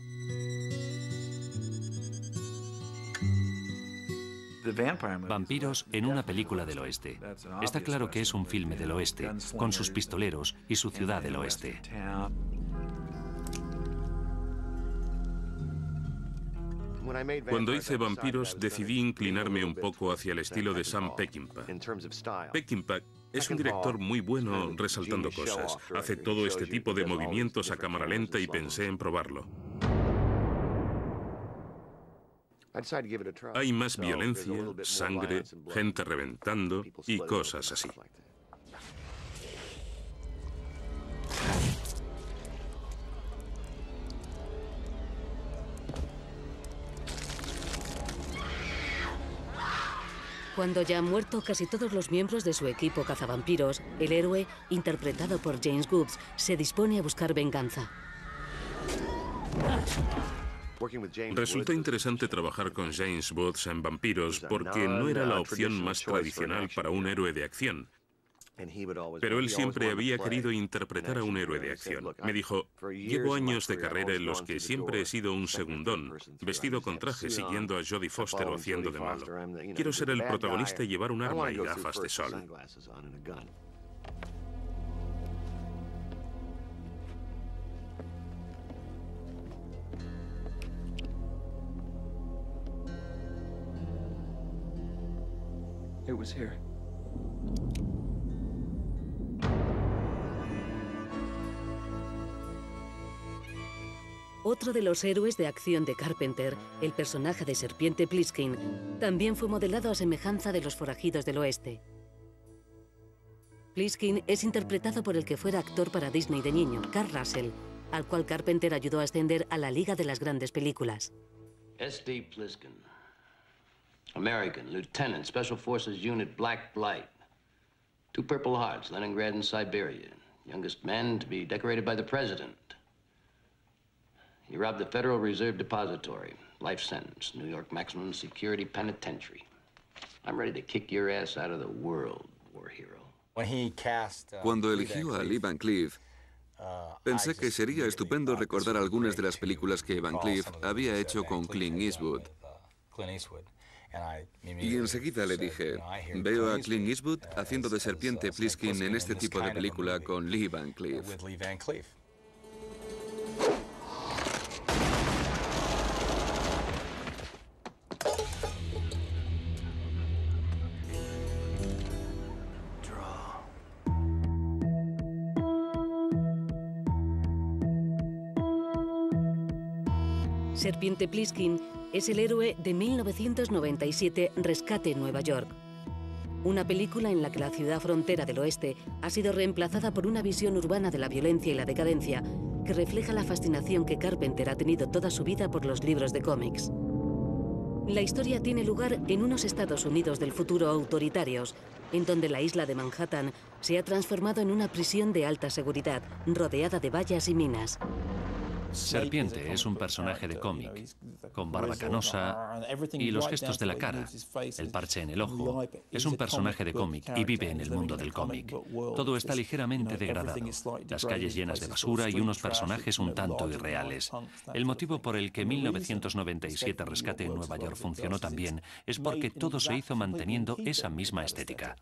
Vampiros en una película del oeste. Está claro que es un filme del oeste, con sus pistoleros y su ciudad del oeste. Cuando hice Vampiros, decidí inclinarme un poco hacia el estilo de Sam Peckinpah. Peckinpah es un director muy bueno resaltando cosas. Hace todo este tipo de movimientos a cámara lenta y pensé en probarlo. Hay más violencia, sangre, gente reventando y cosas así. Cuando ya han muerto casi todos los miembros de su equipo cazavampiros, el héroe, interpretado por James Woods, se dispone a buscar venganza. Resulta interesante trabajar con James Woods en Vampiros porque no era la opción más tradicional para un héroe de acción. Pero él siempre había querido interpretar a un héroe de acción. Me dijo, llevo años de carrera en los que siempre he sido un segundón, vestido con traje siguiendo a Jodie Foster o haciendo de malo. Quiero ser el protagonista y llevar un arma y gafas de sol. It was here. Otro de los héroes de acción de Carpenter, el personaje de Serpiente Pliskin, también fue modelado a semejanza de los forajidos del oeste. Pliskin es interpretado por el que fuera actor para Disney de niño, Carl Russell, al cual Carpenter ayudó a ascender a la Liga de las Grandes Películas. S.D. Pliskin, American, Lieutenant, Special Forces Unit Black Blight. 2 Purple Hearts, Leningrad and Siberia. Youngest man to be decorated by the President. You robbed the Federal Reserve Depository. Life sentence, New York Maximum Security Penitentiary. I'm ready to kick your ass out of the world, war hero. Cuando eligió a Lee Van Cleef, pensé que sería estupendo recordar algunas de las películas que Van Cleef había hecho con Clint Eastwood. Y enseguida le dije, veo a Clint Eastwood haciendo de Serpiente Pliskin en este tipo de película con Lee Van Cleef. Serpiente Pliskin es el héroe de 1997, Rescate en Nueva York. Una película en la que la ciudad frontera del oeste ha sido reemplazada por una visión urbana de la violencia y la decadencia que refleja la fascinación que Carpenter ha tenido toda su vida por los libros de cómics. La historia tiene lugar en unos Estados Unidos del futuro autoritarios, en donde la isla de Manhattan se ha transformado en una prisión de alta seguridad, rodeada de vallas y minas. Serpiente es un personaje de cómic, con barba canosa y los gestos de la cara, el parche en el ojo. Es un personaje de cómic y vive en el mundo del cómic. Todo está ligeramente degradado, las calles llenas de basura y unos personajes un tanto irreales. El motivo por el que 1997 Rescate en Nueva York funcionó tan bien es porque todo se hizo manteniendo esa misma estética.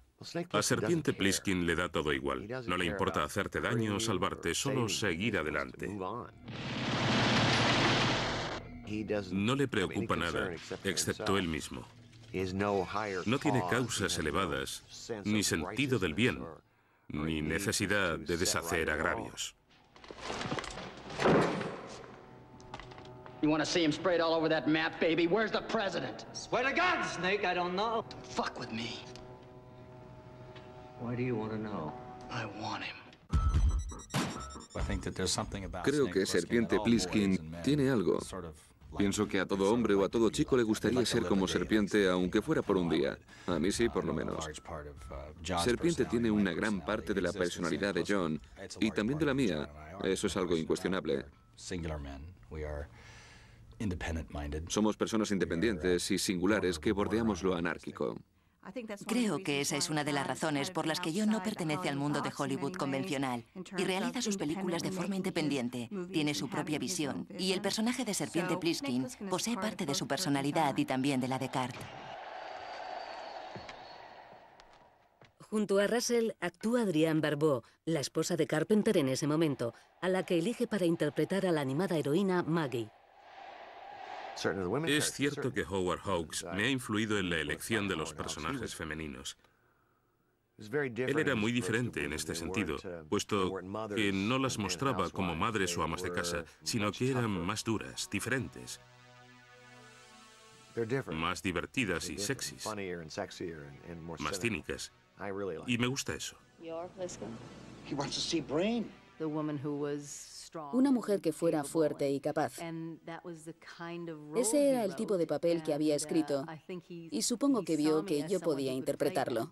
A Serpiente Pliskin le da todo igual. No le importa hacerte daño o salvarte, solo seguir adelante. No le preocupa nada, excepto él mismo. No tiene causas elevadas, ni sentido del bien, ni necesidad de deshacer agravios. You want to see him sprayed all over that map, baby? Where's the president? Swear to God, Snake, I don't know. Fuck with me. Why do you want to know? I want him. Creo que Serpiente Pliskin tiene algo. Pienso que a todo hombre o a todo chico le gustaría ser como Serpiente, aunque fuera por un día. A mí sí, por lo menos. Serpiente tiene una gran parte de la personalidad de John y también de la mía. Eso es algo incuestionable. Somos personas independientes y singulares que bordeamos lo anárquico. Creo que esa es una de las razones por las que John no pertenece al mundo de Hollywood convencional y realiza sus películas de forma independiente. Tiene su propia visión y el personaje de Serpiente Pliskin posee parte de su personalidad y también de la de Cart. Junto a Russell actúa Adrienne Barbeau, la esposa de Carpenter en ese momento, a la que elige para interpretar a la animada heroína Maggie. Es cierto que Howard Hawks me ha influido en la elección de los personajes femeninos. Él era muy diferente en este sentido, puesto que no las mostraba como madres o amas de casa, sino que eran más duras, diferentes, más divertidas y sexys, más cínicas. Y me gusta eso. Una mujer que fuera fuerte y capaz. Ese era el tipo de papel que había escrito y supongo que vio que yo podía interpretarlo.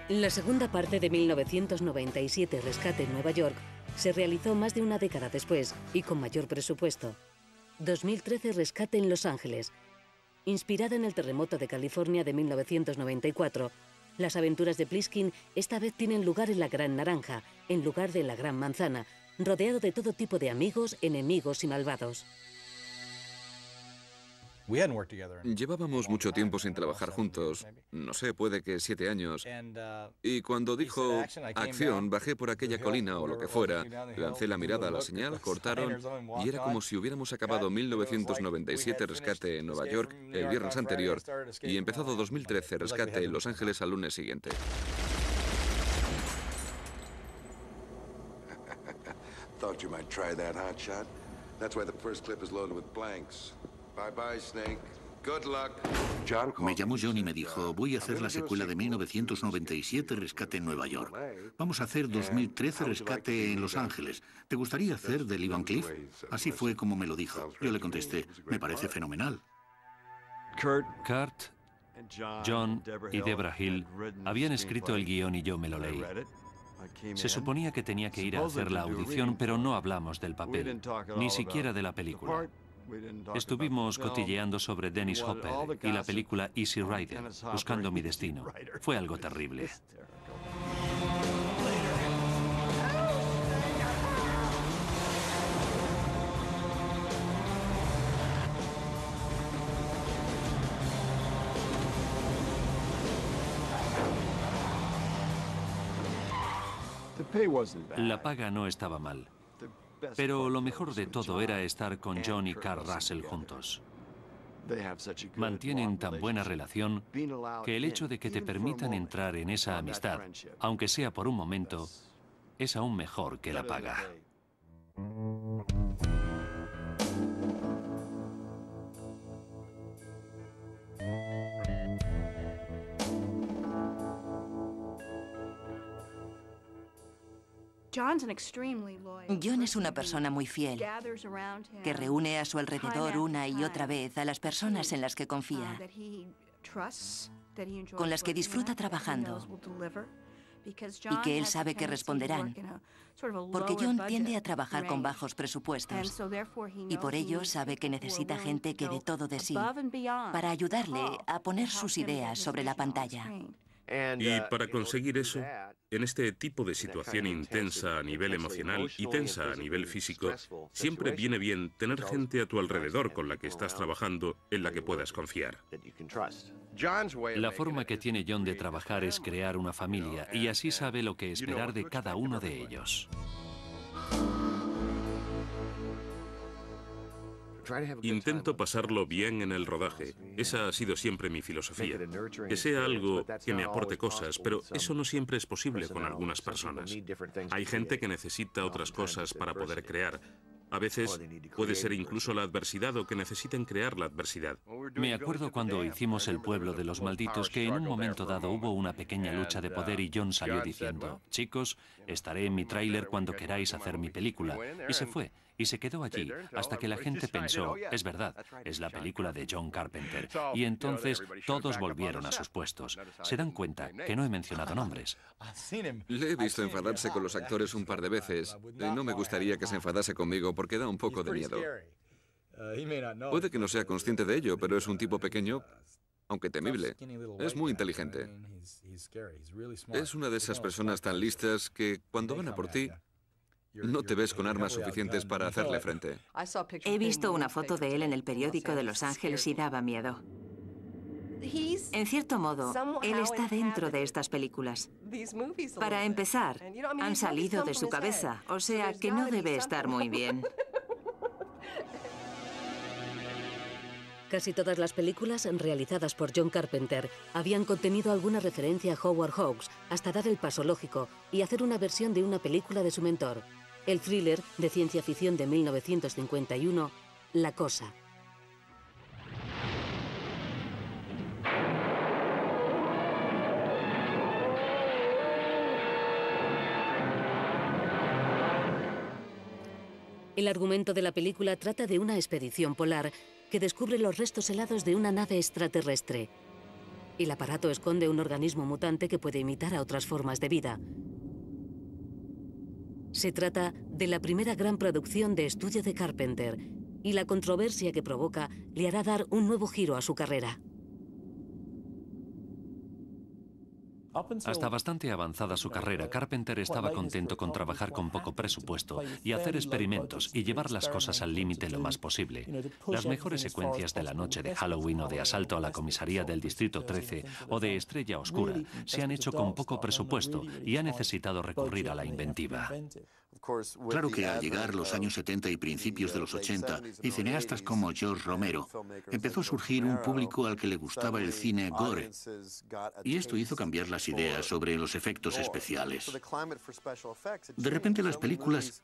La segunda parte de 1997, Rescate en Nueva York, se realizó más de una década después y con mayor presupuesto. 2013, Rescate en Los Ángeles. Inspirada en el terremoto de California de 1994, las aventuras de Pliskin esta vez tienen lugar en la Gran Naranja, en lugar de en la Gran Manzana, rodeado de todo tipo de amigos, enemigos y malvados. Llevábamos mucho tiempo sin trabajar juntos, no sé, puede que 7 años. Y cuando dijo acción, bajé por aquella colina o lo que fuera, lancé la mirada a la señal, cortaron y era como si hubiéramos acabado 1997 Rescate en Nueva York el viernes anterior y empezado 2013 Rescate en Los Ángeles al lunes siguiente. Thought you might try that hot shot. That's why the first clip is loaded with blanks. Bye-bye, Snake. Good luck. Me llamó John y me dijo, voy a hacer la secuela de 1997, Rescate en Nueva York. Vamos a hacer 2013, Rescate en Los Ángeles. ¿Te gustaría hacer de Lee Van Cleef? Así fue como me lo dijo. Yo le contesté, me parece fenomenal. Cart, John y Debra Hill habían escrito el guión y yo me lo leí. Se suponía que tenía que ir a hacer la audición, pero no hablamos del papel, ni siquiera de la película. Estuvimos cotilleando sobre Dennis Hopper y la película Easy Rider, buscando mi destino. Fue algo terrible. La paga no estaba mal. Pero lo mejor de todo era estar con John y Carl Russell juntos. Mantienen tan buena relación que el hecho de que te permitan entrar en esa amistad, aunque sea por un momento, es aún mejor que la paga. John es una persona muy fiel, que reúne a su alrededor una y otra vez a las personas en las que confía, con las que disfruta trabajando y que él sabe que responderán, porque John tiende a trabajar con bajos presupuestos y por ello sabe que necesita gente que dé todo de sí para ayudarle a poner sus ideas sobre la pantalla. Y para conseguir eso, en este tipo de situación intensa a nivel emocional y tensa a nivel físico, siempre viene bien tener gente a tu alrededor con la que estás trabajando, en la que puedas confiar. La forma que tiene John de trabajar es crear una familia y así sabe lo que esperar de cada uno de ellos. Intento pasarlo bien en el rodaje. Esa ha sido siempre mi filosofía. Que sea algo que me aporte cosas, pero eso no siempre es posible con algunas personas. Hay gente que necesita otras cosas para poder crear. A veces puede ser incluso la adversidad o que necesiten crear la adversidad. Me acuerdo cuando hicimos El pueblo de los malditos que en un momento dado hubo una pequeña lucha de poder y John salió diciendo: chicos, estaré en mi tráiler cuando queráis hacer mi película. Y se fue. Y se quedó allí hasta que la gente pensó: es verdad, es la película de John Carpenter. Y entonces todos volvieron a sus puestos. Se dan cuenta que no he mencionado nombres. Le he visto enfadarse con los actores un par de veces. Y no me gustaría que se enfadase conmigo porque da un poco de miedo. Puede que no sea consciente de ello, pero es un tipo pequeño, aunque temible. Es muy inteligente. Es una de esas personas tan listas que cuando van a por ti, no te ves con armas suficientes para hacerle frente. He visto una foto de él en el periódico de Los Ángeles y daba miedo. En cierto modo, él está dentro de estas películas. Para empezar, han salido de su cabeza, o sea que no debe estar muy bien. Casi todas las películas realizadas por John Carpenter habían contenido alguna referencia a Howard Hawks, hasta dar el paso lógico y hacer una versión de una película de su mentor, el thriller de ciencia ficción de 1951, La Cosa. El argumento de la película trata de una expedición polar que descubre los restos helados de una nave extraterrestre. El aparato esconde un organismo mutante que puede imitar a otras formas de vida. Se trata de la primera gran producción de estudio de Carpenter, y la controversia que provoca le hará dar un nuevo giro a su carrera. Hasta bastante avanzada su carrera, Carpenter estaba contento con trabajar con poco presupuesto y hacer experimentos y llevar las cosas al límite lo más posible. Las mejores secuencias de La noche de Halloween o de Asalto a la comisaría del Distrito 13 o de Estrella Oscura se han hecho con poco presupuesto y ha necesitado recurrir a la inventiva. Claro que al llegar los años 70 y principios de los 80, y cineastas como George Romero, empezó a surgir un público al que le gustaba el cine gore. Y esto hizo cambiar las ideas sobre los efectos especiales. De repente las películas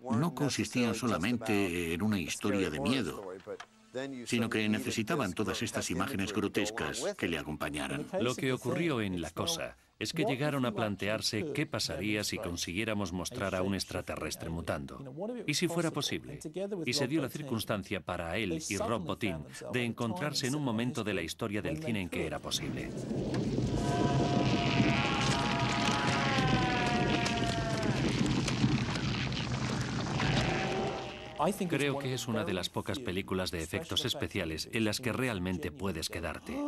no consistían solamente en una historia de miedo, sino que necesitaban todas estas imágenes grotescas que le acompañaran. Lo que ocurrió en La Cosa es que llegaron a plantearse qué pasaría si consiguiéramos mostrar a un extraterrestre mutando. Y si fuera posible. Y se dio la circunstancia para él y Rob Bottin de encontrarse en un momento de la historia del cine en que era posible. Creo que es una de las pocas películas de efectos especiales en las que realmente puedes quedarte.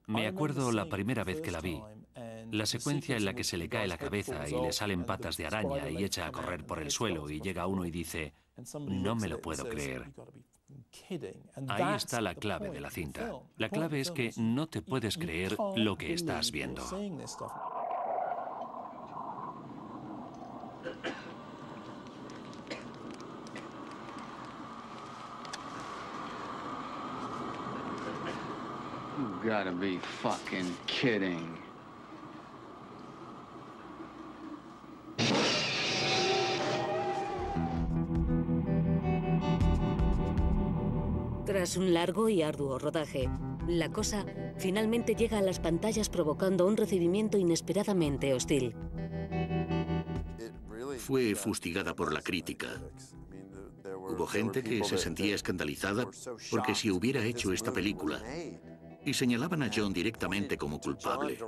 Me acuerdo la primera vez que la vi, la secuencia en la que se le cae la cabeza y le salen patas de araña y echa a correr por el suelo y llega uno y dice: no me lo puedo creer. Ahí está la clave de la cinta. La clave es que no te puedes creer lo que estás viendo. You gotta be fucking kidding. Tras un largo y arduo rodaje, La Cosa finalmente llega a las pantallas provocando un recibimiento inesperadamente hostil. Fue fustigada por la crítica. Hubo gente que se sentía escandalizada porque si hubiera hecho esta película, y señalaban a John directamente como culpable.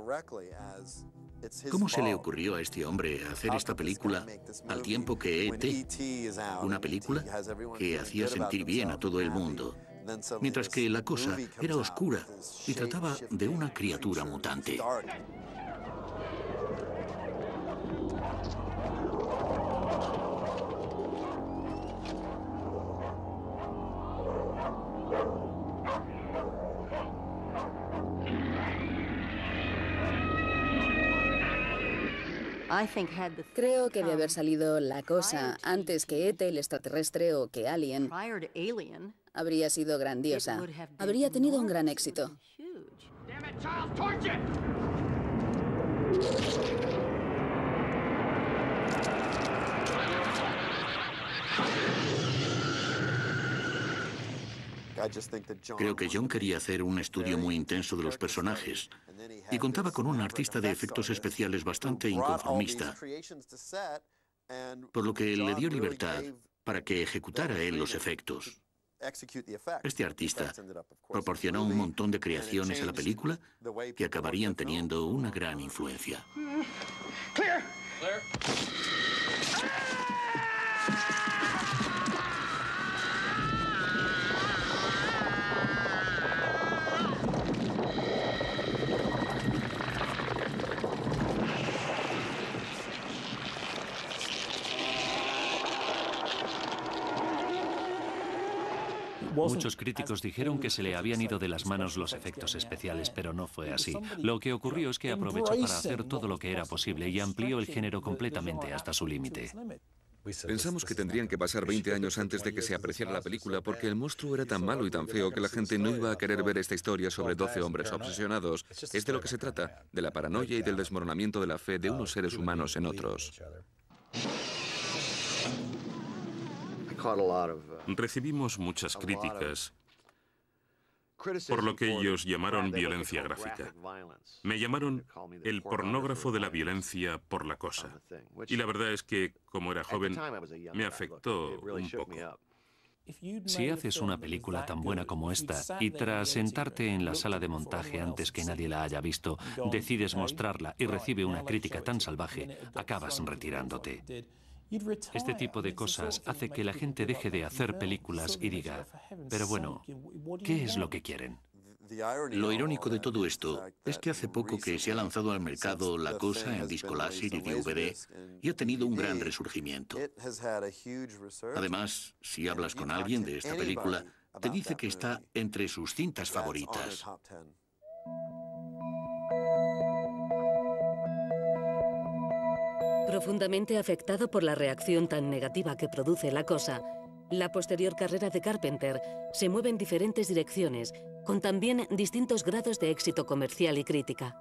¿Cómo se le ocurrió a este hombre hacer esta película al tiempo que E.T., una película que hacía sentir bien a todo el mundo, mientras que La Cosa era oscura y trataba de una criatura mutante? Creo que de haber salido La Cosa antes que E.T., el extraterrestre, o que Alien, habría sido grandiosa. Habría tenido un gran éxito. Creo que John quería hacer un estudio muy intenso de los personajes y contaba con un artista de efectos especiales bastante inconformista, por lo que le dio libertad para que ejecutara él los efectos. Este artista proporcionó un montón de creaciones a la película que acabarían teniendo una gran influencia. Muchos críticos dijeron que se le habían ido de las manos los efectos especiales, pero no fue así. Lo que ocurrió es que aprovechó para hacer todo lo que era posible y amplió el género completamente hasta su límite. Pensamos que tendrían que pasar 20 años antes de que se apreciara la película porque el monstruo era tan malo y tan feo que la gente no iba a querer ver esta historia sobre 12 hombres obsesionados. Es de lo que se trata, de la paranoia y del desmoronamiento de la fe de unos seres humanos en otros. Recibimos muchas críticas por lo que ellos llamaron violencia gráfica. Me llamaron el pornógrafo de la violencia por La Cosa. Y la verdad es que, como era joven, me afectó un poco. Si haces una película tan buena como esta y tras sentarte en la sala de montaje antes que nadie la haya visto, decides mostrarla y recibe una crítica tan salvaje, acabas retirándote. Este tipo de cosas hace que la gente deje de hacer películas y diga, pero bueno, ¿qué es lo que quieren? Lo irónico de todo esto es que hace poco que se ha lanzado al mercado La Cosa en disco láser y DVD y ha tenido un gran resurgimiento. Además, si hablas con alguien de esta película, te dice que está entre sus cintas favoritas. Profundamente afectado por la reacción tan negativa que produce La Cosa, la posterior carrera de Carpenter se mueve en diferentes direcciones, con también distintos grados de éxito comercial y crítica.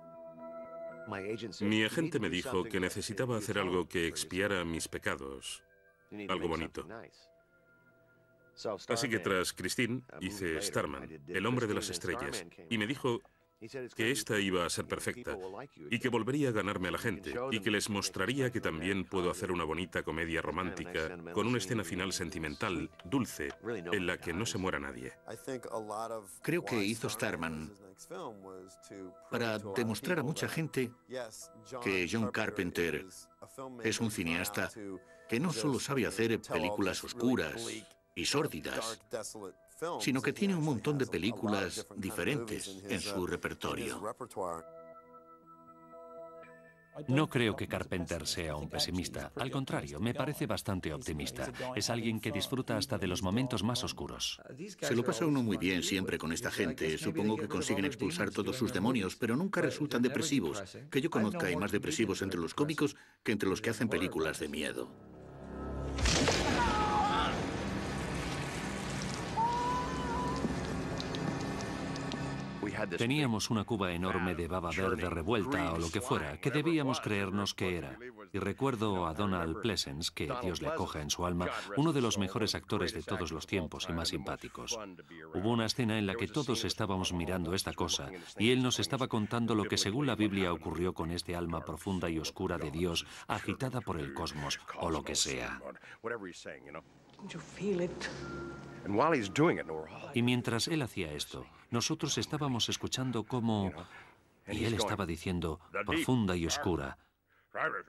Mi agente me dijo que necesitaba hacer algo que expiara mis pecados, algo bonito. Así que tras Christine hice Starman, El hombre de las estrellas, y me dijo que esta iba a ser perfecta y que volvería a ganarme a la gente y que les mostraría que también puedo hacer una bonita comedia romántica con una escena final sentimental, dulce, en la que no se muera nadie. Creo que hizo Starman para demostrar a mucha gente que John Carpenter es un cineasta que no solo sabe hacer películas oscuras y sórdidas, sino que tiene un montón de películas diferentes en su repertorio. No creo que Carpenter sea un pesimista. Al contrario, me parece bastante optimista. Es alguien que disfruta hasta de los momentos más oscuros. Se lo pasa uno muy bien siempre con esta gente. Supongo que consiguen expulsar todos sus demonios, pero nunca resultan depresivos. Que yo conozca, hay más depresivos entre los cómicos que entre los que hacen películas de miedo. Teníamos una cuba enorme de baba verde revuelta o lo que fuera, que debíamos creernos que era. Y recuerdo a Donald Pleasence, que Dios le acoja en su alma, uno de los mejores actores de todos los tiempos y más simpáticos. Hubo una escena en la que todos estábamos mirando esta cosa y él nos estaba contando lo que según la Biblia ocurrió con este alma profunda y oscura de Dios, agitada por el cosmos o lo que sea. Y mientras él hacía esto, nosotros estábamos escuchando cómo... Y él estaba diciendo, profunda y oscura.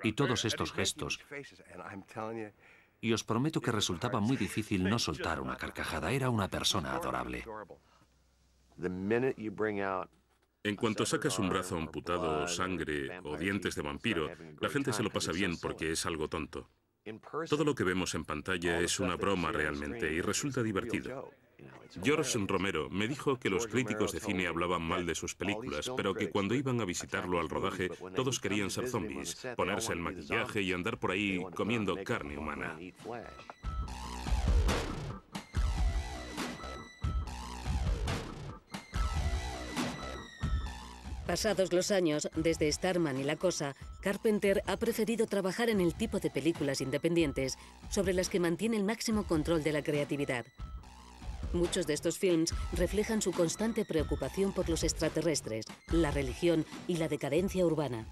Y todos estos gestos. Y os prometo que resultaba muy difícil no soltar una carcajada. Era una persona adorable. En cuanto sacas un brazo amputado, sangre o dientes de vampiro, la gente se lo pasa bien porque es algo tonto. Todo lo que vemos en pantalla es una broma realmente y resulta divertido. George Romero me dijo que los críticos de cine hablaban mal de sus películas, pero que cuando iban a visitarlo al rodaje, todos querían ser zombies, ponerse el maquillaje y andar por ahí comiendo carne humana. Pasados los años, desde Starman y La Cosa, Carpenter ha preferido trabajar en el tipo de películas independientes sobre las que mantiene el máximo control de la creatividad. Muchos de estos films reflejan su constante preocupación por los extraterrestres, la religión y la decadencia urbana.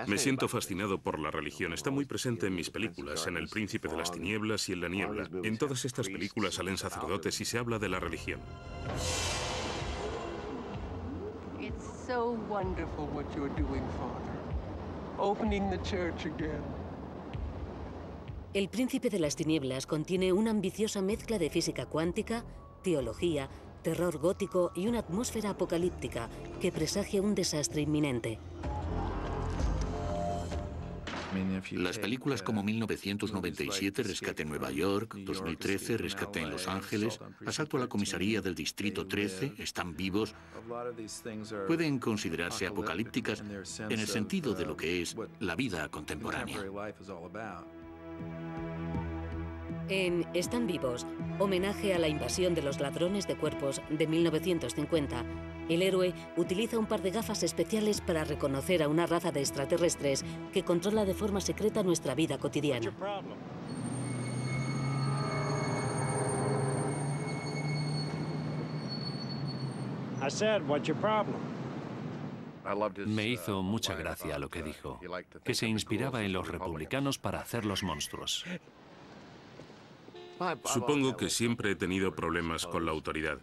Me siento fascinado por la religión. Está muy presente en mis películas, en El Príncipe de las Tinieblas y en La Niebla. En todas estas películas salen sacerdotes y se habla de la religión. It's so wonderful what you're doing, Father. Opening the church again. El Príncipe de las Tinieblas contiene una ambiciosa mezcla de física cuántica, teología, terror gótico y una atmósfera apocalíptica que presagia un desastre inminente. Las películas como 1997, Rescate en Nueva York, 2013, Rescate en Los Ángeles, Asalto a la comisaría del Distrito 13, Están vivos, pueden considerarse apocalípticas en el sentido de lo que es la vida contemporánea. En Están vivos, homenaje a la invasión de los ladrones de cuerpos de 1950, el héroe utiliza un par de gafas especiales para reconocer a una raza de extraterrestres que controla de forma secreta nuestra vida cotidiana. Me hizo mucha gracia lo que dijo, que se inspiraba en los republicanos para hacer los monstruos. Supongo que siempre he tenido problemas con la autoridad.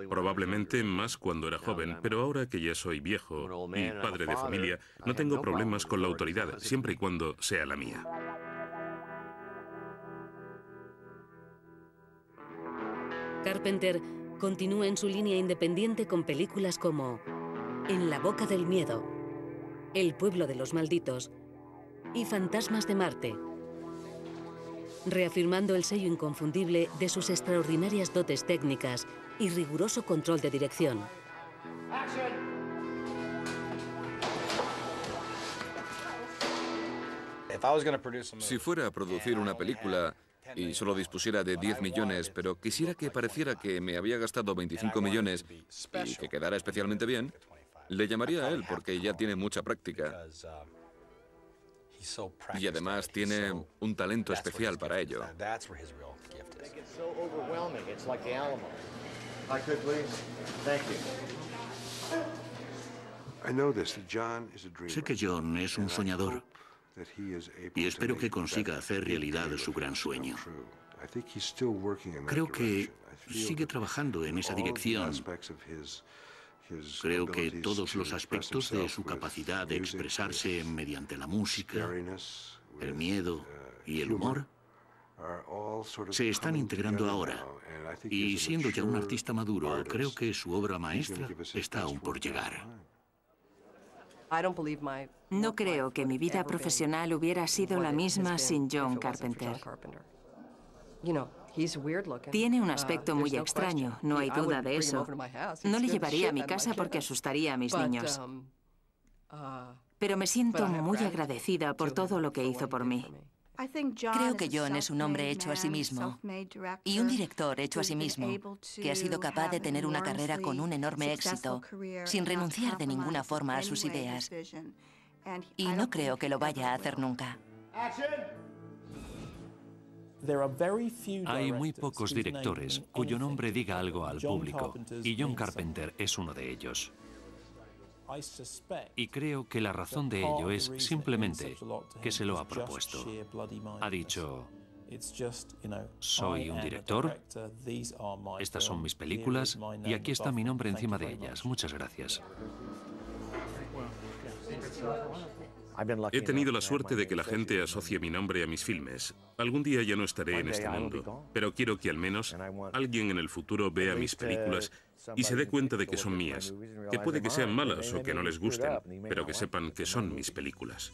Probablemente más cuando era joven, pero ahora que ya soy viejo y padre de familia, no tengo problemas con la autoridad, siempre y cuando sea la mía. Carpenter continúa en su línea independiente con películas como En la boca del miedo, El pueblo de los malditos y Fantasmas de Marte, reafirmando el sello inconfundible de sus extraordinarias dotes técnicas y riguroso control de dirección. Si fuera a producir una película y solo dispusiera de 10 millones, pero quisiera que pareciera que me había gastado 25 millones y que quedara especialmente bien, le llamaría a él porque ya tiene mucha práctica. Y además tiene un talento especial para ello. Sé que John es un soñador y espero que consiga hacer realidad su gran sueño. Creo que sigue trabajando en esa dirección. Creo que todos los aspectos de su capacidad de expresarse mediante la música, el miedo y el humor se están integrando ahora. Y siendo ya un artista maduro, creo que su obra maestra está aún por llegar. No creo que mi vida profesional hubiera sido la misma sin John Carpenter. Tiene un aspecto muy extraño, no hay duda de eso. No le llevaría a mi casa porque asustaría a mis niños. Pero me siento muy agradecida por todo lo que hizo por mí. Creo que John es un hombre hecho a sí mismo y un director hecho a sí mismo, que ha sido capaz de tener una carrera con un enorme éxito, sin renunciar de ninguna forma a sus ideas. Y no creo que lo vaya a hacer nunca. Hay muy pocos directores cuyo nombre diga algo al público, y John Carpenter es uno de ellos. Y creo que la razón de ello es simplemente que se lo ha propuesto. Ha dicho, soy un director, estas son mis películas, y aquí está mi nombre encima de ellas. Muchas gracias. He tenido la suerte de que la gente asocie mi nombre a mis filmes. Algún día ya no estaré en este mundo, pero quiero que al menos alguien en el futuro vea mis películas y se dé cuenta de que son mías. Que puede que sean malas o que no les gusten, pero que sepan que son mis películas.